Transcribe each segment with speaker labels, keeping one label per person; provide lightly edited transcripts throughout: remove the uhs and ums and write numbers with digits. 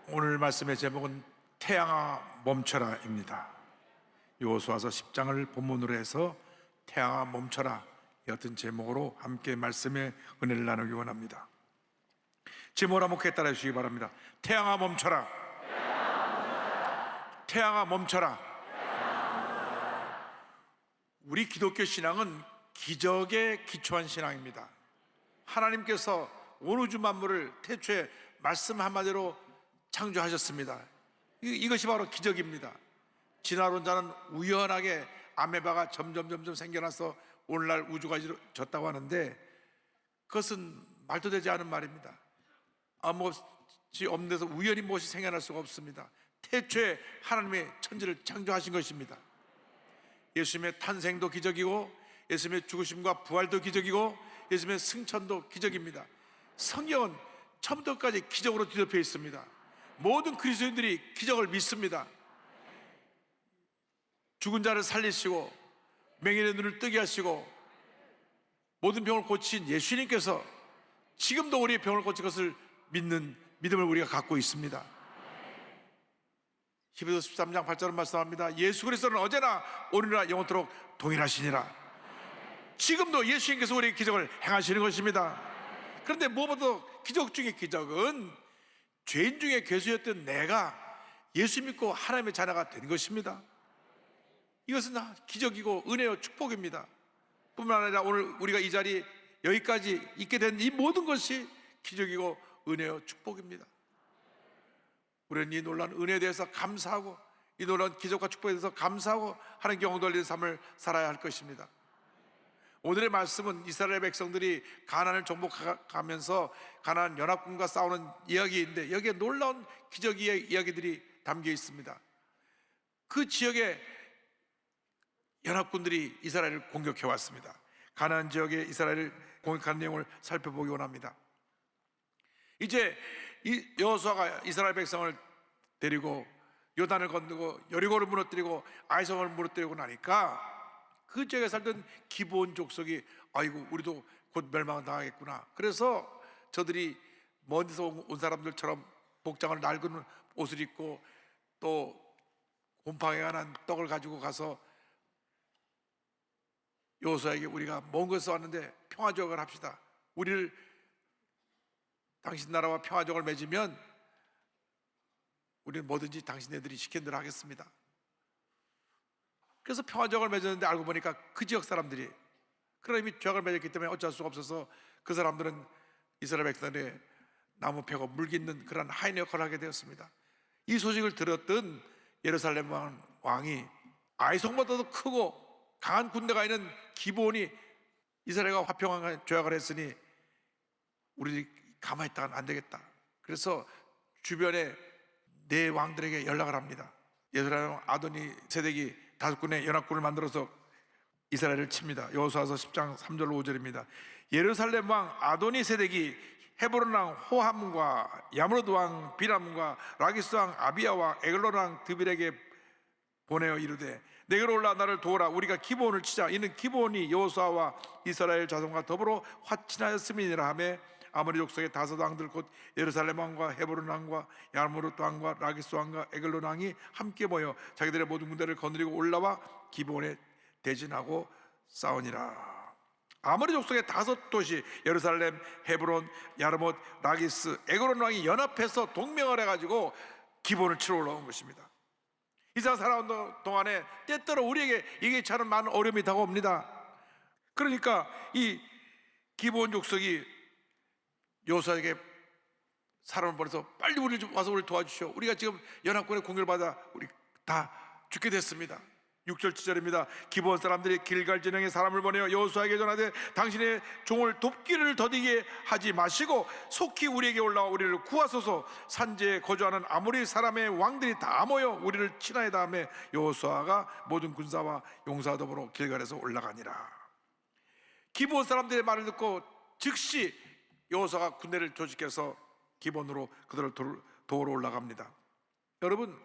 Speaker 1: 오늘 말씀의 제목은 태양아 멈춰라입니다. 여호수아서 10장을 본문으로 해서 태양아 멈춰라 같은 제목으로 함께 말씀의 은혜를 나누기 원합니다. 제목을 한번 크게 따라 주시기 바랍니다. 태양아 멈춰라. 태양아 멈춰라. 우리 기독교 신앙은 기적에 기초한 신앙입니다. 하나님께서 온 우주 만물을 태초에 말씀 한마디로 창조하셨습니다. 이것이 바로 기적입니다. 진화론 자는 우연하게 아메바가 점점 생겨나서 오늘날 우주가 이루어졌다고 하는데, 그것은 말도 되지 않은 말입니다. 아무것이 없는 데서 우연히 무엇이 생겨날 수가 없습니다. 태초에 하나님의 천지를 창조하신 것입니다. 예수님의 탄생도 기적이고, 예수님의 죽으심과 부활도 기적이고, 예수님의 승천도 기적입니다. 성경은 처음부터 끝까지 기적으로 뒤덮여 있습니다. 모든 그리스도인들이 기적을 믿습니다. 죽은 자를 살리시고 맹인의 눈을 뜨게 하시고 모든 병을 고친 예수님께서 지금도 우리의 병을 고친 것을 믿는 믿음을 우리가 갖고 있습니다. 히브리서 13장 8절은 말씀합니다. 예수 그리스도는 어제나 오늘이나 영원토록 동일하시니라. 지금도 예수님께서 우리의 기적을 행하시는 것입니다. 그런데 무엇보다 기적 중에 기적은 죄인 중에 괴수였던 내가 예수 믿고 하나님의 자녀가 된 것입니다. 이것은 기적이고 은혜요 축복입니다. 뿐만 아니라 오늘 우리가 이 자리 여기까지 있게 된 이 모든 것이 기적이고 은혜요 축복입니다. 우리는 이 놀라운 은혜에 대해서 감사하고, 이 놀라운 기적과 축복에 대해서 감사하고 하나님께 영광 돌리는 삶을 살아야 할 것입니다. 오늘의 말씀은 이스라엘 백성들이 가나안을 정복하면서 가나안 연합군과 싸우는 이야기인데, 여기에 놀라운 기적의 이야기들이 담겨 있습니다. 그 지역에 연합군들이 이스라엘을 공격해 왔습니다. 가나안 지역에 이스라엘을 공격하는 내용을 살펴보기 원합니다. 이제 여호수아가 이스라엘 백성을 데리고 요단을 건너고 여리고를 무너뜨리고 아이성을 무너뜨리고 나니까 그 지역에 살던 기브온 족속이 아이고 우리도 곧 멸망당하겠구나. 그래서 저들이 먼 데서 온 사람들처럼 복장을 낡은 옷을 입고 또 곰팡이가 난 떡을 가지고 가서 여호수아에게 우리가 먼 곳에서 왔는데 평화조약을 합시다. 우리를 당신 나라와 평화조약을 맺으면 우리는 뭐든지 당신네들이 시킨 대로 하겠습니다. 그래서 평화조약을 맺었는데 알고 보니까 그 지역 사람들이, 그러나 이미 조약을 맺었기 때문에 어쩔 수가 없어서 그 사람들은 이스라엘 백성의 나무 패고 물깃는 그런 하인 역할을 하게 되었습니다. 이 소식을 들었던 예루살렘 왕이 아이성보다도 크고 강한 군대가 있는 기브온이 이스라엘과 화평한 조약을 했으니 우리 가만히 있다가는 안 되겠다. 그래서 주변에 네 왕들에게 연락을 합니다. 예루살렘 아도니 세덱이 5군의 연합군을 만들어서 이스라엘을 칩니다. 여호수아서 10장 3절 5절입니다. 예루살렘 왕 아도니 세덱이 헤브론 왕 호함과 야므로드 왕 비람과 라기스 왕 아비야와 에글론 왕 드빌에게 보내어 이르되 내게로 올라 나를 도우라. 우리가 기브온을 치자. 이는 기브온이 여호수아와 이스라엘 자손과 더불어 화친하였음이니라 하며 아모리 족속의 5 왕들 곧 예루살렘 왕과 헤브론 왕과 야므롯 왕과 라기스 왕과 에글론 왕이 함께 모여 자기들의 모든 군대를 거느리고 올라와 기브온에 대진하고 싸우니라. 아모리 족속의 5 도시 예루살렘, 헤브론, 야르못, 라기스, 에글론 왕이 연합해서 동맹을 해가지고 기브온을 치러 올라온 것입니다. 이스라엘 살아온 동안에 때때로 우리에게 예기치 않은 많은 어려움이 다가옵니다. 그러니까 이 기브온 족속이 여호수아에게 사람을 보내서 빨리 우리 좀 와서 우리를 도와주시오. 우리가 지금 연합군의 공격을 받아 우리 다 죽게 됐습니다. 6절 7절입니다. 기브온 사람들이 길갈 진영에 사람을 보내어 여호수아에게 전하되 당신의 종을 돕기를 더디게 하지 마시고 속히 우리에게 올라와 우리를 구하소서. 산지에 거주하는 아모리 사람의 왕들이 다 모여 우리를 친하에다 하며 여호수아가 모든 군사와 용사와 더불어 길갈에서 올라가니라. 기브온 사람들의 말을 듣고 즉시 여호수아가 군대를 조직해서 기본으로 그들을 도우러 올라갑니다. 여러분,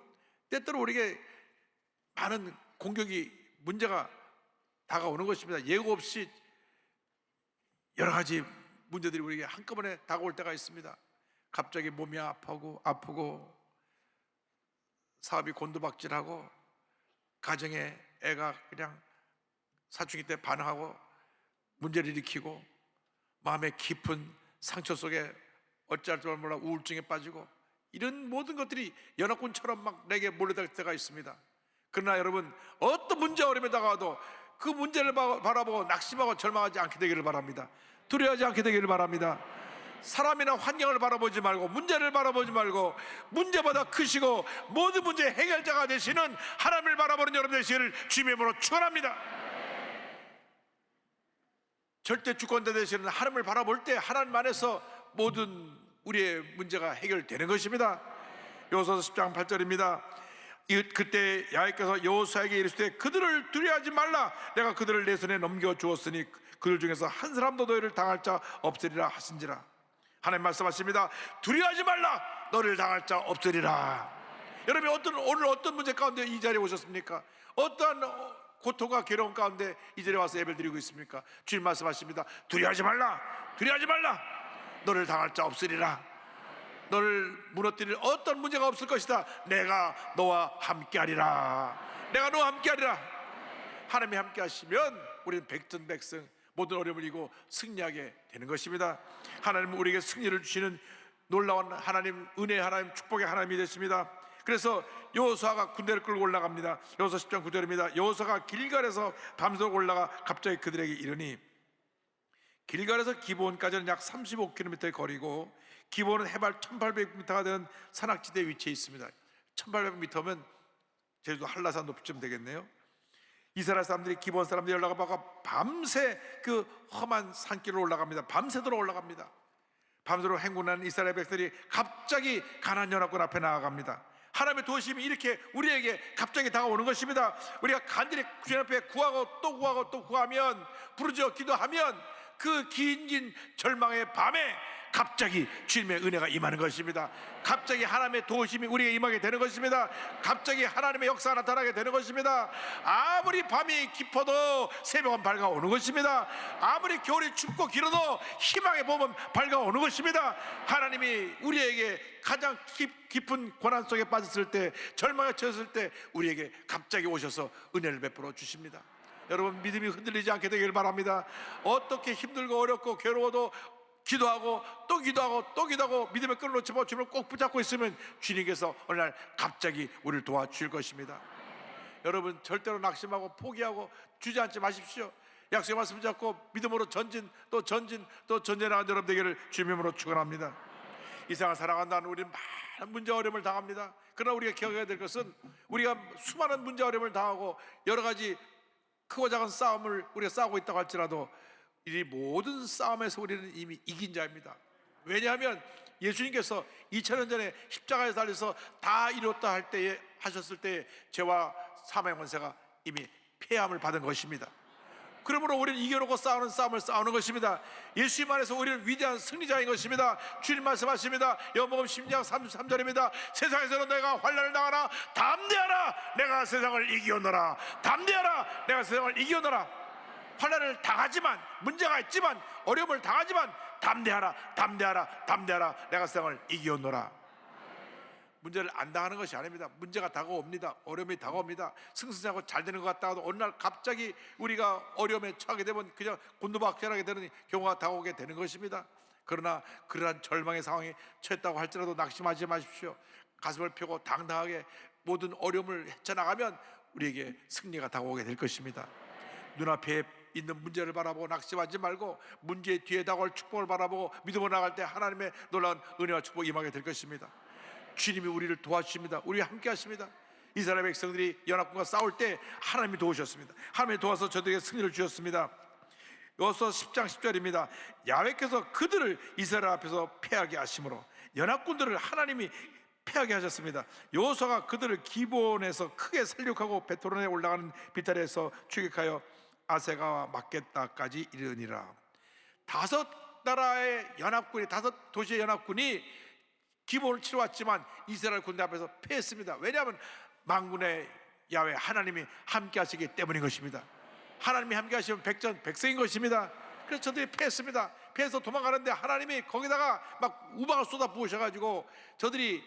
Speaker 1: 때때로 우리에게 많은 공격이 문제가 다가오는 것입니다. 예고 없이 여러 가지 문제들이 우리에게 한꺼번에 다가올 때가 있습니다. 갑자기 몸이 아프고 사업이 곤두박질하고 가정에 애가 그냥 사춘기 때 반항하고 문제를 일으키고 마음의 깊은 상처 속에 어찌할 줄 몰라 우울증에 빠지고 이런 모든 것들이 연합군처럼 막 내게 몰려들 때가 있습니다. 그러나 여러분, 어떤 문제 어려움에 다가와도 그 문제를 바라보고 낙심하고 절망하지 않게 되기를 바랍니다. 두려워하지 않게 되기를 바랍니다. 사람이나 환경을 바라보지 말고 문제를 바라보지 말고 문제보다 크시고 모든 문제의 해결자가 되시는 하나님을 바라보는 여러분 되시기를 주님의 이름으로 축원합니다. 절대 주권자 되시는 하나님을 바라볼 때 하나님 안에서 모든 우리의 문제가 해결되는 것입니다. 여호수아서 10장 8절입니다. 그때 야훼께서 여호수아에게 이르시되 그들을 두려워하지 말라. 내가 그들을 내 손에 넘겨 주었으니 그들 중에서 한 사람도 너희를 당할 자 없으리라 하신지라. 하나님 말씀하십니다. 두려워하지 말라. 너를 당할 자 없으리라. 여러분, 오늘 어떤 문제 가운데 이 자리에 오셨습니까? 어떠한 고통과 괴로움 가운데 이 자리에 와서 예배를 드리고 있습니까? 주님 말씀하십니다. 두려워하지 말라. 두려워하지 말라. 너를 당할 자 없으리라. 너를 무너뜨릴 어떤 문제가 없을 것이다. 내가 너와 함께하리라. 내가 너와 함께하리라. 하나님이 함께하시면 우리는 백전백승 모든 어려움을 이기고 승리하게 되는 것입니다. 하나님은 우리에게 승리를 주시는 놀라운 하나님, 은혜의 하나님, 축복의 하나님이 되십니다. 그래서 여호수아가 군대를 끌고 올라갑니다. 여호수아 10장 9절입니다. 여호수아가 길갈에서 밤새도록 올라가 갑자기 그들에게 이르니, 길갈에서 기브온까지는 약 35km의 거리고 기브온은 해발 1800m가 되는 산악지대에 위치해 있습니다. 1800m면 제주도 한라산 높이쯤 되겠네요. 이스라엘 사람들이, 기브온 사람들이 올라가다가 밤새 그 험한 산길을 올라갑니다. 밤새도록 올라갑니다. 밤새도록 행군하는 이스라엘 백성들이 갑자기 가나안 연합군 앞에 나아갑니다. 하나님의 도우심이 이렇게 우리에게 갑자기 다가오는 것입니다. 우리가 간절히 주님 앞에 구하고 또 구하고 또 구하면, 부르짖어 기도하면 그 긴 절망의 밤에 갑자기 주님의 은혜가 임하는 것입니다. 갑자기 하나님의 도우심이 우리에게 임하게 되는 것입니다. 갑자기 하나님의 역사가 나타나게 되는 것입니다. 아무리 밤이 깊어도 새벽은 밝아오는 것입니다. 아무리 겨울이 춥고 길어도 희망의 봄은 밝아오는 것입니다. 하나님이 우리에게 가장 깊은 고난 속에 빠졌을 때, 절망에 처했을 때 우리에게 갑자기 오셔서 은혜를 베풀어 주십니다. 여러분, 믿음이 흔들리지 않게 되길 바랍니다. 어떻게 힘들고 어렵고 괴로워도 기도하고 또 기도하고 또 기도하고 믿음의 끈을 놓지 못하고 주님을 꼭 붙잡고 있으면 주님께서 어느 날 갑자기 우리를 도와주실 것입니다. 여러분, 절대로 낙심하고 포기하고 주저앉지 마십시오. 약속의 말씀 잡고 믿음으로 전진 또 전진 또 전진하는 여러분 되기를 주님의 이름으로 축원합니다. 이 세상을 살아간다는 우리는 많은 문제 어려움을 당합니다. 그러나 우리가 기억해야 될 것은, 우리가 수많은 문제 어려움을 당하고 여러 가지 크고 작은 싸움을 우리가 싸우고 있다고 할지라도 이 모든 싸움에서 우리는 이미 이긴 자입니다. 왜냐하면 예수님께서 2000년 전에 십자가에 달려서 다 이뤘다 할 때에 하셨을 때에 죄와 사망의 권세가 이미 패함을 받은 것입니다. 그러므로 우리는 이겨놓고 싸우는 싸움을 싸우는 것입니다. 예수님 안에서 우리는 위대한 승리자인 것입니다. 주님 말씀하십니다. 요한복음 10장 33절입니다. 세상에서는 내가 환난을 당하나 담대하라, 내가 세상을 이기었노라. 담대하라, 내가 세상을 이기었노라. 환난을 당하지만, 문제가 있지만, 어려움을 당하지만 담대하라, 담대하라, 담대하라, 내가 세상을 이기었노라. 문제를 안 당하는 것이 아닙니다. 문제가 다가옵니다. 어려움이 다가옵니다. 승승장구 잘 되는 것 같다가도 어느 날 갑자기 우리가 어려움에 처하게 되면 그냥 곤두박질하게 되는 경우가 다가오게 되는 것입니다. 그러나 그러한 절망의 상황에 처했다고 할지라도 낙심하지 마십시오. 가슴을 펴고 당당하게 모든 어려움을 헤쳐나가면 우리에게 승리가 다가오게 될 것입니다. 눈앞에 있는 문제를 바라보고 낙심하지 말고 문제 뒤에 다가올 축복을 바라보고 믿음으로 나갈 때 하나님의 놀라운 은혜와 축복이 임하게 될 것입니다. 주님이 우리를 도와주십니다. 우리와 함께 하십니다. 이스라엘 백성들이 연합군과 싸울 때 하나님이 도우셨습니다. 하나님이 도와서 저들에게 승리를 주셨습니다. 여호수아 10장 10절입니다. 야훼께서 그들을 이스라엘 앞에서 패하게 하심으로, 연합군들을 하나님이 패하게 하셨습니다. 여호수아가 그들을 기브온에서 크게 살육하고 베토론에 올라가는 비탈에서 추격하여 아세가와 막게다까지 이르니라. 5나라의 연합군이, 5도시의 연합군이 기본을 치러왔지만 이스라엘 군대 앞에서 패했습니다. 왜냐하면 만군의 야훼 하나님이 함께 하시기 때문인 것입니다. 하나님이 함께 하시면 백전백승인 것입니다. 그래서 저들이 패했습니다. 패해서 도망가는데 하나님이 거기다가 막 우박을 쏟아 부으셔가지고 저들이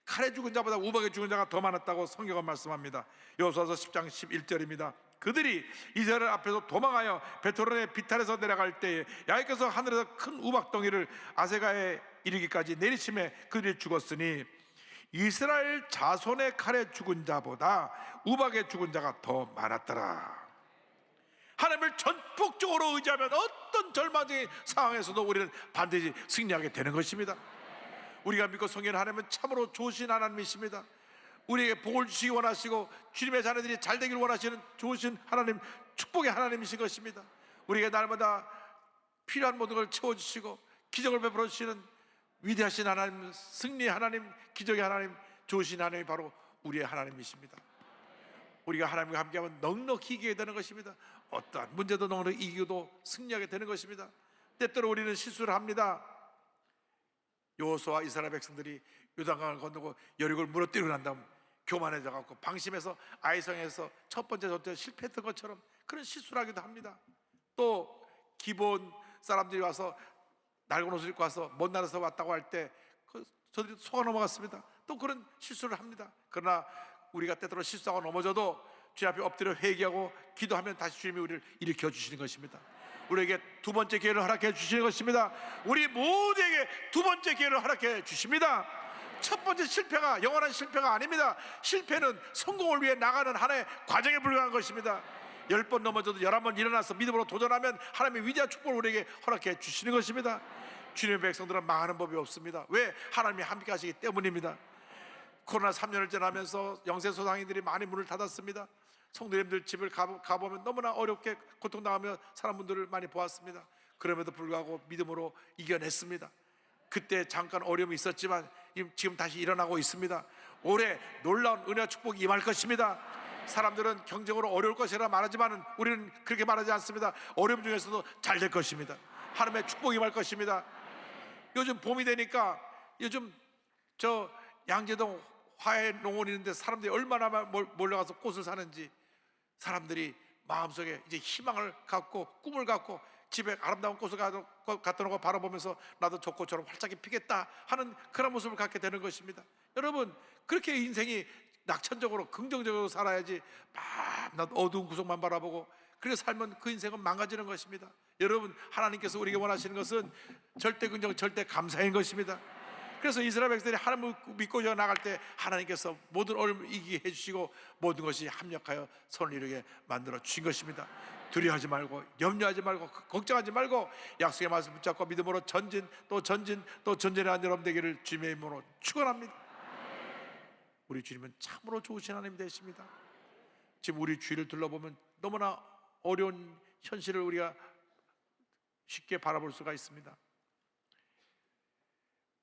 Speaker 1: 칼에 죽은 자보다 우박에 죽은 자가 더 많았다고 성경은 말씀합니다. 여호수아서 10장 11절입니다. 그들이 이스라엘 앞에서 도망하여 베토론의 비탈에서 내려갈 때에 야훼께서 하늘에서 큰 우박덩이를 아세가에 이르기까지 내리심에 그들이 죽었으니 이스라엘 자손의 칼에 죽은 자보다 우박에 죽은 자가 더 많았더라. 하나님을 전폭적으로 의지하면 어떤 절망적인 상황에서도 우리는 반드시 승리하게 되는 것입니다. 우리가 믿고 섬기는 하나님은 참으로 좋으신 하나님이십니다. 우리에게 복을 주시기 원하시고 주님의 자녀들이 잘 되기를 원하시는 좋으신 하나님, 축복의 하나님이신 것입니다. 우리에게 날마다 필요한 모든 걸 채워주시고 기적을 베풀어 주시는 위대하신 하나님, 승리의 하나님, 기적의 하나님, 좋으신 하나님이 바로 우리의 하나님이십니다. 우리가 하나님과 함께하면 넉넉히 이기게 되는 것입니다. 어떠한 문제도 넉넉히 이기고도 승리하게 되는 것입니다. 때때로 우리는 실수를 합니다. 여호수아와 이스라엘 백성들이 요단강을 건너고 여리고를 무너뜨리고 난 다음 교만해져 갖고 방심해서 아이성에서 첫 번째 전투에 실패했던 것처럼 그런 실수를 하기도 합니다. 또 기본 사람들이 와서 낡은 옷을 입고 와서 먼 나라에서 왔다고 할 때 저들이 속아 넘어갔습니다. 또 그런 실수를 합니다. 그러나 우리가 때때로 실수하고 넘어져도 주님 앞에 엎드려 회개하고 기도하면 다시 주님이 우리를 일으켜 주시는 것입니다. 우리에게 두 번째 기회를 허락해 주시는 것입니다. 우리 모두에게 두 번째 기회를 허락해 주십니다. 첫 번째 실패가 영원한 실패가 아닙니다. 실패는 성공을 위해 나가는 하나의 과정에 불과한 것입니다. 10번 넘어져도 11번 일어나서 믿음으로 도전하면 하나님의 위대한 축복을 우리에게 허락해 주시는 것입니다. 주님의 백성들은 망하는 법이 없습니다. 왜? 하나님이 함께 하시기 때문입니다. 코로나 3년을 지나면서 영세소상인들이 많이 문을 닫았습니다. 성도님들 집을 가보면 너무나 어렵게 고통당하며 사는 분들을 많이 보았습니다. 그럼에도 불구하고 믿음으로 이겨냈습니다. 그때 잠깐 어려움이 있었지만 지금 다시 일어나고 있습니다. 올해 놀라운 은혜와 축복이 임할 것입니다. 사람들은 경쟁으로 어려울 것이라 말하지만 우리는 그렇게 말하지 않습니다. 어려움 중에서도 잘 될 것입니다. 하나님의 축복이 임할 것입니다. 요즘 봄이 되니까 요즘 저 양재동 화훼농원 있는데 사람들이 얼마나 몰려가서 꽃을 사는지, 사람들이 마음속에 이제 희망을 갖고 꿈을 갖고 집에 아름다운 꽃을 갖다 놓고 바라보면서 나도 저 꽃처럼 활짝이 피겠다 하는 그런 모습을 갖게 되는 것입니다. 여러분, 그렇게 인생이 낙천적으로 긍정적으로 살아야지 밤낮 어두운 구석만 바라보고 그렇게 살면 그 인생은 망가지는 것입니다. 여러분, 하나님께서 우리에게 원하시는 것은 절대 긍정, 절대 감사인 것입니다. 그래서 이스라엘 백성들이 하나님을 믿고 나갈 때 하나님께서 모든 어려움을 이기게 해주시고 모든 것이 합력하여 선을 이루게 만들어 주신 것입니다. 두려워하지 말고 염려하지 말고 걱정하지 말고 약속의 말씀 붙잡고 믿음으로 전진 또 전진 또 전진하는 여러분 되기를 주님의 이름으로 축원합니다. 우리 주님은 참으로 좋으신 하나님 되십니다. 지금 우리 주위를 둘러보면 너무나 어려운 현실을 우리가 쉽게 바라볼 수가 있습니다.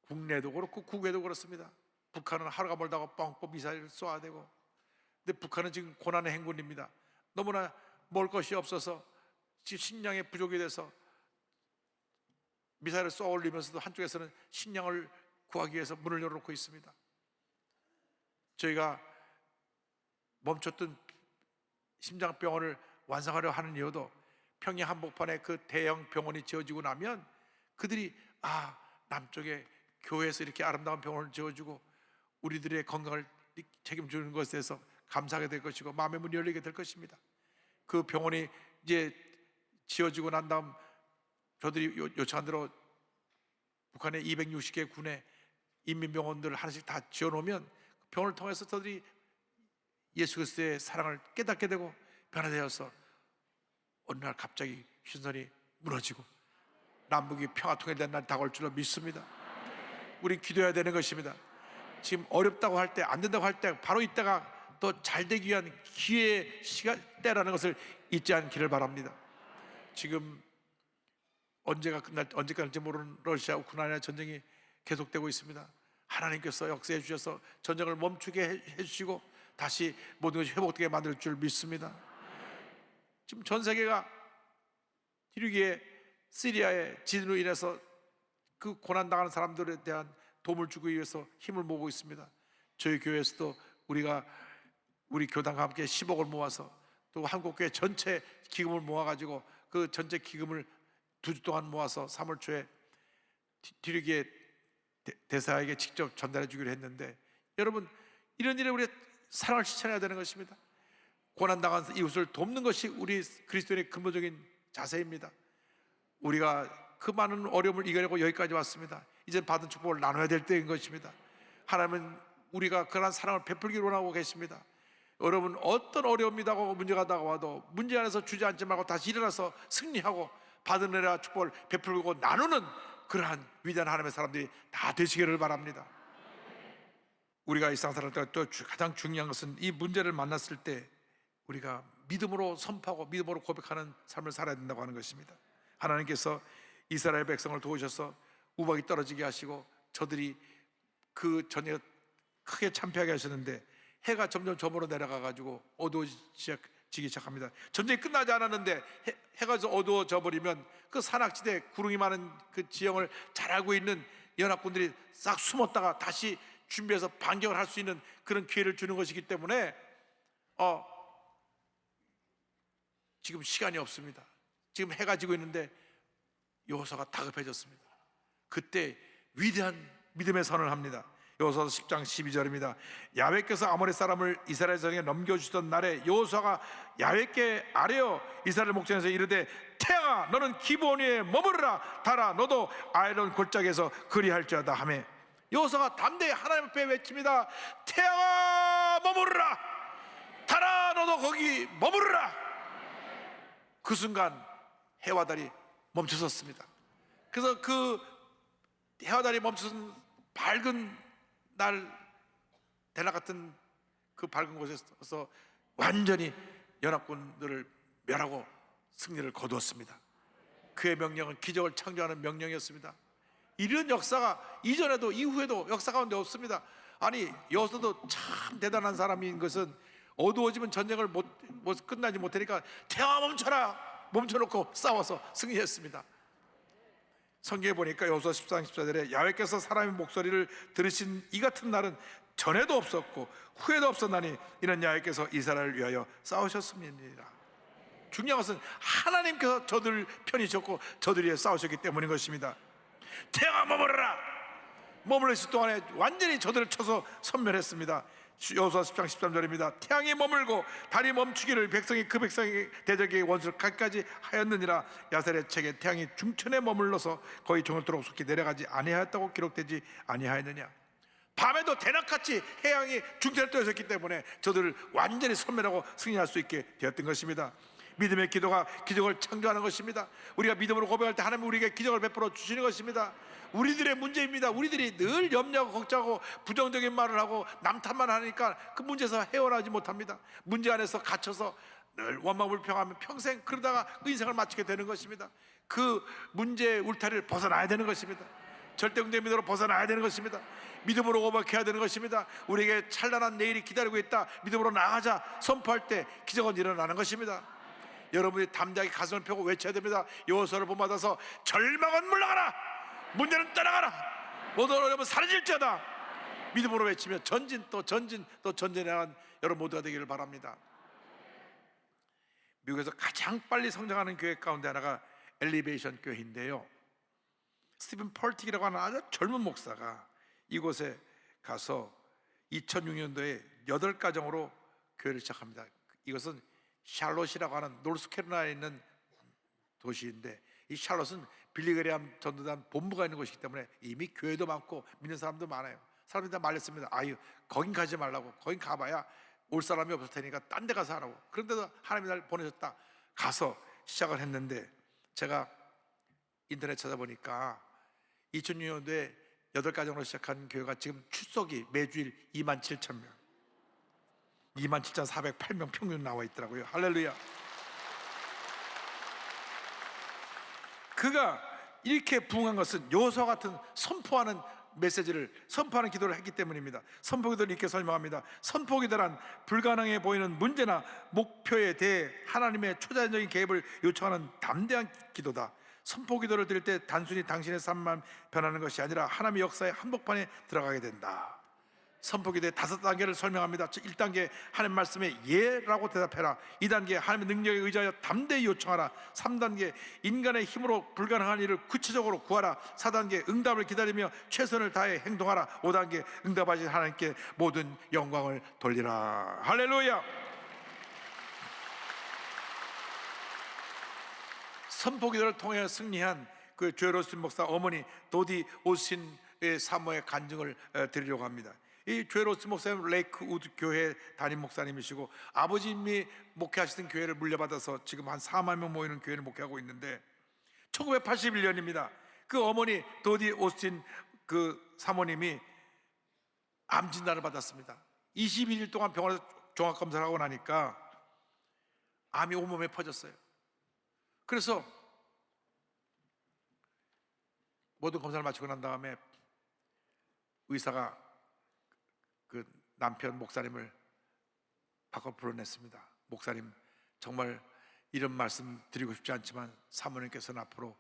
Speaker 1: 국내도 그렇고 국외도 그렇습니다. 북한은 하루가 멀다고 뻥뻥 미사일을 쏘아야 되고, 근데 북한은 지금 고난의 행군입니다. 너무나 먹을 것이 없어서 지금 식량에 부족이 돼서 미사일을 쏘아 올리면서도 한쪽에서는 식량을 구하기 위해서 문을 열어놓고 있습니다. 저희가 멈췄던 심장병원을 완성하려 하는 이유도 평양 한복판에 그 대형 병원이 지어지고 나면 그들이 남쪽에 교회에서 이렇게 아름다운 병원을 지어주고 우리들의 건강을 책임지는 것에 대해서 감사하게 될 것이고 마음의 문이 열리게 될 것입니다. 그 병원이 이제 지어지고 난 다음 저들이 요청한 대로 북한의 260개 군의 인민병원들을 하나씩 다 지어놓으면 병원을 통해서 저들이 예수 그리스도의 사랑을 깨닫게 되고 변화되어서 어느 날 갑자기 휴전선이 무너지고 남북이 평화 통일된 날 다가올 줄로 믿습니다. 우리 기도해야 되는 것입니다. 지금 어렵다고 할 때, 안 된다고 할 때 바로 이때가 더 잘 되기 위한 기회의 시간 때라는 것을 잊지 않기를 바랍니다. 지금 언제가 끝날지 모르는 러시아 우크라이나 전쟁이 계속되고 있습니다. 하나님께서 역사해 주셔서 전쟁을 멈추게 해주시고 다시 모든 것이 회복되게 만들 줄 믿습니다. 지금 전 세계가 튀르기에 시리아의 지진으로 인해서 그 고난당하는 사람들에 대한 도움을 주기 위해서 힘을 모으고 있습니다. 저희 교회에서도 우리 교단과 함께 10억을 모아서 또 한국교회 전체 기금을 모아가지고 그 전체 기금을 2주 동안 모아서 3월 초에 튀르기에 대사에게 직접 전달해 주기로 했는데, 여러분, 이런 일에 우리 사랑을 실천해야 되는 것입니다. 고난당한 이웃을 돕는 것이 우리 그리스도인의 근본적인 자세입니다. 우리가 그 많은 어려움을 이겨내고 여기까지 왔습니다. 이제 받은 축복을 나눠야 될 때인 것입니다. 하나님은 우리가 그러한 사랑을 베풀기를 원하고 계십니다. 여러분, 어떤 어려움이 다가오고 문제가 다가와도 문제 안에서 주저앉지 말고 다시 일어나서 승리하고 받은 은혜와 축복을 베풀고 나누는 그러한 위대한 하나님의 사람들이 다 되시기를 바랍니다. 우리가 일상 살아갈 때 또 가장 중요한 것은 이 문제를 만났을 때 우리가 믿음으로 선포하고 믿음으로 고백하는 삶을 살아야 된다고 하는 것입니다. 하나님께서 이스라엘 백성을 도우셔서 우박이 떨어지게 하시고 저들이 그 전에 크게 참패하게 하셨는데 해가 점점 저물어 내려가가지고 어두워지기 시작합니다. 전쟁이 끝나지 않았는데 해가 어두워져 버리면 그 산악지대 구름이 많은 그 지형을 잘 알고 있는 연합군들이 싹 숨었다가 다시 준비해서 반격을 할 수 있는 그런 기회를 주는 것이기 때문에 지금 시간이 없습니다. 지금 해가 지고 있는데 여호수아가 다급해졌습니다. 그때 위대한 믿음의 선언을 합니다. 여호수아서 10장 12절입니다. 야훼께서 아모리 사람을 이스라엘 전에 넘겨주시던 날에 여호수아가 야훼께 아뢰어 이스라엘 목전에서 이르되 태양아 너는 기브온 위에 머무르라 달아 너도 아이론 골짜기에서 그리할지어다 하매 여호수아가 담대히 하나님 앞에 외칩니다. 태양아 머무르라 달아 너도 거기 머무르라. 그 순간 해와 달이 멈춰섰습니다. 그래서 그 해와 달이 멈춰선 밝은 날 대낮 같은 그 밝은 곳에서 완전히 연합군들을 멸하고 승리를 거두었습니다. 그의 명령은 기적을 창조하는 명령이었습니다. 이런 역사가 이전에도 이후에도 역사 가운데 없습니다. 아니 여호수아도 참 대단한 사람인 것은 어두워지면 전쟁을 끝나지 못하니까 태양아 멈춰라 멈춰놓고 싸워서 승리했습니다. 성경에 보니까 여호수아 14장 14절에 야훼께서 사람의 목소리를 들으신 이 같은 날은 전에도 없었고 후에도 없었나니 이는 야훼께서 이스라엘을 위하여 싸우셨습니다. 중요한 것은 하나님께서 저들 편이셨고 저들 위해 싸우셨기 때문인 것입니다. 태양아 머무르라. 머물러 있을 동안에 완전히 저들을 쳐서 섬멸했습니다. 여호수아 10장 13절입니다. 태양이 머물고 달이 멈추기를 백성이 그 백성의 대적에게 원수를 갖기까지 하였느니라. 야셀의 책에 태양이 중천에 머물러서 거의 저녁도록 속히 내려가지 아니하였다고 기록되지 아니하였느냐. 밤에도 대낮같이 해양이 중천에 떠 있었기 때문에 저들을 완전히 섬멸하고 승리할 수 있게 되었던 것입니다. 믿음의 기도가 기적을 창조하는 것입니다. 우리가 믿음으로 고백할 때 하나님은 우리에게 기적을 베풀어 주시는 것입니다. 우리들의 문제입니다. 우리들이 늘 염려하고 걱정하고 부정적인 말을 하고 남탓만 하니까 그 문제에서 헤어나지 못합니다. 문제 안에서 갇혀서 늘 원망불평하면 평생 그러다가 인생을 마치게 되는 것입니다. 그 문제의 울타리를 벗어나야 되는 것입니다. 절대응대 믿음으로 벗어나야 되는 것입니다. 믿음으로 고백해야 되는 것입니다. 우리에게 찬란한 내일이 기다리고 있다 믿음으로 나가자 선포할 때 기적은 일어나는 것입니다. 여러분이 담대하게 가슴을 펴고 외쳐야 됩니다. 여호수아를 본받아서 절망은 물러가라 문제는 떠나가라 모든 어려움은 사라질지어다. 믿음으로 외치며 전진 또 전진 또 전진해 나간 여러분 모두가 되기를 바랍니다. 미국에서 가장 빨리 성장하는 교회 가운데 하나가 엘리베이션 교회인데요, 스티븐 펄틱이라고 하는 아주 젊은 목사가 이곳에 가서 2006년도에 8가정으로 교회를 시작합니다. 이것은 샬롯이라고 하는 노스캐롤라이나에 있는 도시인데, 이 샬롯은 빌리그레암 전도단 본부가 있는 곳이기 때문에 이미 교회도 많고 믿는 사람도 많아요. 사람들이 다 말렸습니다. 아유 거긴 가지 말라고, 거긴 가봐야 올 사람이 없을 테니까 딴 데 가서 하라고. 그런데도 하나님이 날 보내셨다. 가서 시작을 했는데, 제가 인터넷 찾아보니까 2006년도에 8가정으로 시작한 교회가 지금 출석이 매주일 27,000명, 27,408명 평균 나와 있더라고요. 할렐루야. 그가 이렇게 부응한 것은 여호수아 같은 선포하는 메시지를 선포하는 기도를 했기 때문입니다. 선포 기도를 이렇게 설명합니다. 선포 기도란 불가능해 보이는 문제나 목표에 대해 하나님의 초자연적인 개입을 요청하는 담대한 기도다. 선포 기도를 드릴 때 단순히 당신의 삶만 변하는 것이 아니라 하나님의 역사의 한복판에 들어가게 된다. 선포기도의 5단계를 설명합니다. 1단계 하나님 말씀에 예라고 대답해라. 2단계 하나님의 능력에 의지하여 담대히 요청하라. 3단계 인간의 힘으로 불가능한 일을 구체적으로 구하라. 4단계 응답을 기다리며 최선을 다해 행동하라. 5단계 응답하신 하나님께 모든 영광을 돌리라. 할렐루야. 선포기도를 통해 승리한 그 조엘 오스틴 목사 어머니 도디 오스틴의 사모의 간증을 드리려고 합니다. 이 조엘 오스틴 목사님 레이크우드 교회 담임 목사님이시고 아버님이 목회하시던 교회를 물려받아서 지금 한 4만 명 모이는 교회를 목회하고 있는데 1981년입니다. 그 어머니 도디 오스틴 그 사모님이 암 진단을 받았습니다. 21일 동안 병원에서 종합검사를 하고 나니까 암이 온몸에 퍼졌어요. 그래서 모든 검사를 마치고 난 다음에 의사가 그 남편 목사님을 밖으로 불러냈습니다. 목사님, 정말 이런 말씀 드리고 싶지 않지만 사모님께서는 앞으로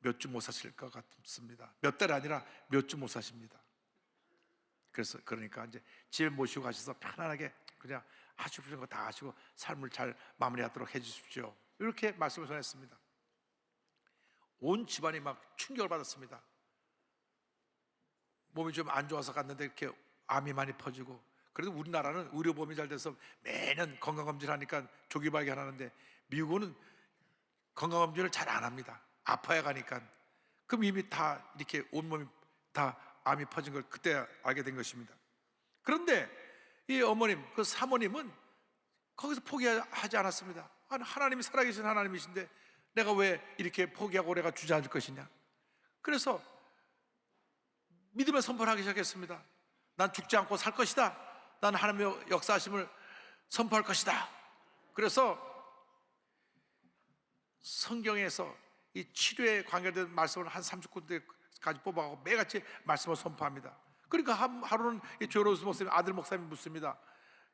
Speaker 1: 몇 주 못 사실 것 같습니다. 몇 달 아니라 몇 주 못 사십니다. 그래서 그러니까 이제 집에 모시고 가셔서 편안하게 그냥 하시고 싶은 거 다 하시고 삶을 잘 마무리하도록 해주십시오. 이렇게 말씀을 전했습니다. 온 집안이 막 충격을 받았습니다. 몸이 좀 안 좋아서 갔는데 이렇게 암이 많이 퍼지고, 그래도 우리나라는 의료보험이 잘 돼서 매년 건강검진을 하니까 조기 발견하는데 미국은 건강검진을 잘 안 합니다. 아파야 가니까. 그럼 이미 다 이렇게 온몸이 다 암이 퍼진 걸 그때 알게 된 것입니다. 그런데 이 어머님, 그 사모님은 거기서 포기하지 않았습니다. 하나님이 살아계신 하나님이신데 내가 왜 이렇게 포기하고 내가 주저앉을 것이냐. 그래서 믿음의 선포를 하기 시작했습니다. 난 죽지 않고 살 것이다. 난 하나님의 역사하심을 선포할 것이다. 그래서 성경에서 이 치료에 관계된 말씀을 한 30군데까지 뽑아가고 매같이 말씀을 선포합니다. 그러니까 하루는 조엘 오스틴 목사님 아들 목사님이 묻습니다.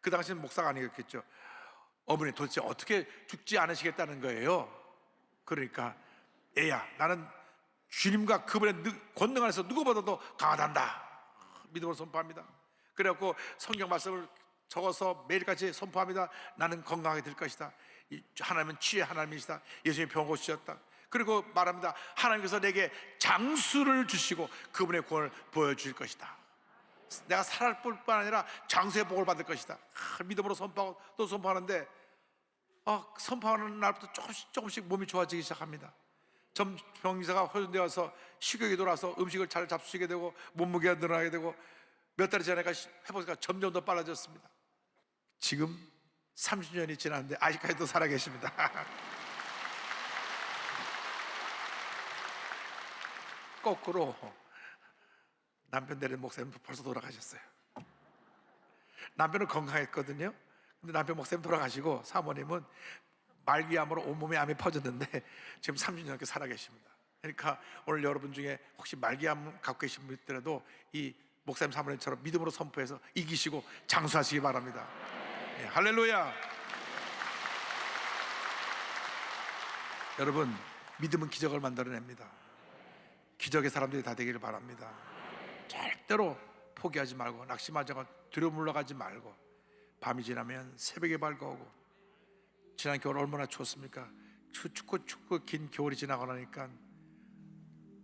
Speaker 1: 그 당시는 목사가 아니었겠죠. 어머니 도대체 어떻게 죽지 않으시겠다는 거예요? 그러니까 애야, 나는 주님과 그분의 권능 안에서 누구보다도 강하단다. 믿음으로 선포합니다. 그래갖고 성경 말씀을 적어서 매일같이 선포합니다. 나는 건강하게 될 것이다. 하나님은 치유의 하나님이시다. 예수님이 병 고치셨다. 그리고 말합니다. 하나님께서 내게 장수를 주시고 그분의 구원을 보여주실 것이다. 내가 살아날 뿐만 아니라 장수의 복을 받을 것이다. 믿음으로 선포하고 또 선포하는데 선포하는 날부터 조금씩 몸이 좋아지기 시작합니다. 병기사가 호전되어 와서 식욕이 돌아서 음식을 잘 잡수시게 되고 몸무게가 늘어나게 되고 몇 달이 지나니까 회복이 점점 더 빨라졌습니다. 지금 30년이 지났는데 아직까지도 살아계십니다. 거꾸로 남편 되는 목사님도 벌써 돌아가셨어요. 남편은 건강했거든요. 근데 남편 목사님 돌아가시고 사모님은 말기암으로 온몸에 암이 퍼졌는데 지금 30년 넘게 살아계십니다. 그러니까 오늘 여러분 중에 혹시 말기암 갖고 계신 분들도 이 목사님 사모님처럼 믿음으로 선포해서 이기시고 장수하시기 바랍니다. 네, 할렐루야. 여러분, 믿음은 기적을 만들어냅니다. 기적의 사람들이 다 되기를 바랍니다. 절대로 포기하지 말고 낙심하지 말고 두려움 물러가지 말고 밤이 지나면 새벽에 밝아오고, 지난 겨울 얼마나 추웠습니까? 춥고 긴 겨울이 지나고 나니까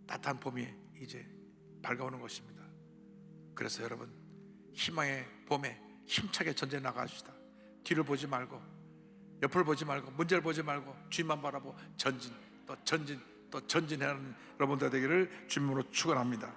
Speaker 1: 따뜻한 봄이 이제 밝아오는 것입니다. 그래서 여러분, 희망의 봄에 힘차게 전쟁에 나가십시다. 뒤를 보지 말고 옆을 보지 말고 문제를 보지 말고 주님만 바라보고 전진 또 전진 또 전진하는 여러분들 되기를 주님으로 축원합니다.